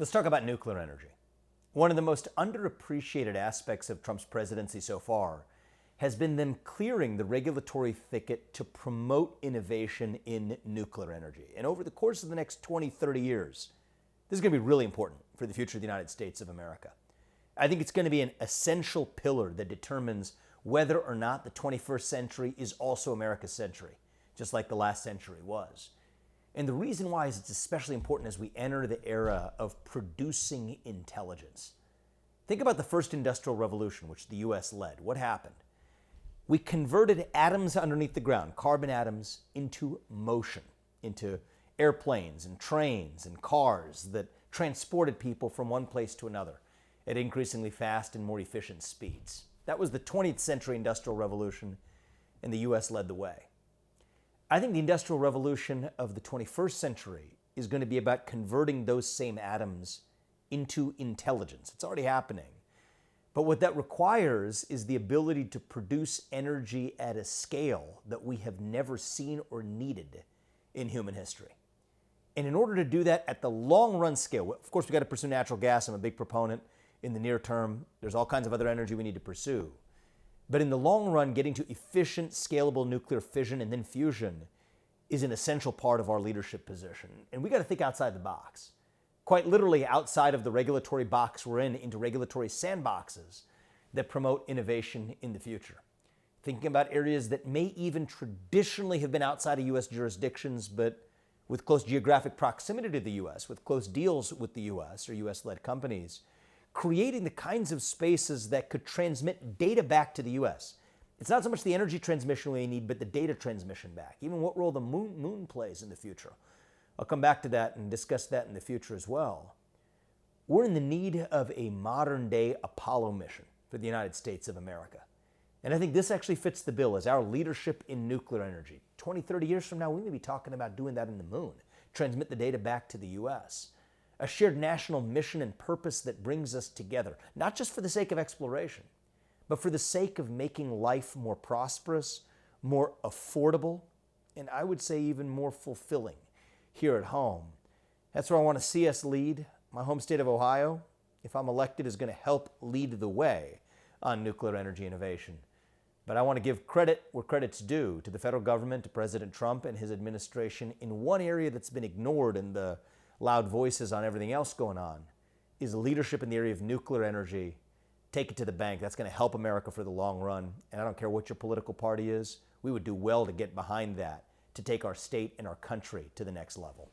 Let's talk about nuclear energy. One of the most underappreciated aspects of Trump's presidency so far has been them clearing the regulatory thicket to promote innovation in nuclear energy. And over the course of the next 20, 30 years, this is going to be really important for the future of the United States of America. I think it's going to be an essential pillar that determines whether or not the 21st century is also America's century, just like the last century was. And the reason why is it's especially important as we enter the era of producing intelligence. Think about the first industrial revolution, which the US led. What happened? We converted atoms underneath the ground, carbon atoms, into motion, into airplanes and trains and cars that transported people from one place to another at increasingly fast and more efficient speeds. That was the 20th century industrial revolution, and the US led the way. I think the Industrial Revolution of the 21st century is going to be about converting those same atoms into intelligence. It's already happening. But what that requires is the ability to produce energy at a scale that we have never seen or needed in human history. And in order to do that at the long run scale, of course, we've got to pursue natural gas. I'm a big proponent. In the near term, there's all kinds of other energy we need to pursue. But in the long run, getting to efficient, scalable nuclear fission and then fusion is an essential part of our leadership position. And we got to think outside the box. Quite literally outside of the regulatory box we're in, into regulatory sandboxes that promote innovation in the future. Thinking about areas that may even traditionally have been outside of U.S. jurisdictions, but with close geographic proximity to the U.S., with close deals with the U.S. or U.S.-led companies, creating the kinds of spaces that could transmit data back to the U.S. It's not so much the energy transmission we need, but the data transmission back. Even what role the moon plays in the future. I'll come back to that and discuss that in the future as well. We're in the need of a modern-day Apollo mission for the United States of America. And I think this actually fits the bill as our leadership in nuclear energy. 20, 30 years from now, we may be talking about doing that in the moon, transmit the data back to the U.S., a shared national mission and purpose that brings us together, not just for the sake of exploration, but for the sake of making life more prosperous, more affordable, and I would say even more fulfilling here at home. That's where I want to see us lead. My home state of Ohio, if I'm elected, is going to help lead the way on nuclear energy innovation. But I want to give credit where credit's due to the federal government, to President Trump and his administration in one area that's been ignored in the loud voices on everything else going on, is leadership in the area of nuclear energy. Take it to the bank. That's going to help America for the long run. And I don't care what your political party is, we would do well to get behind that to take our state and our country to the next level.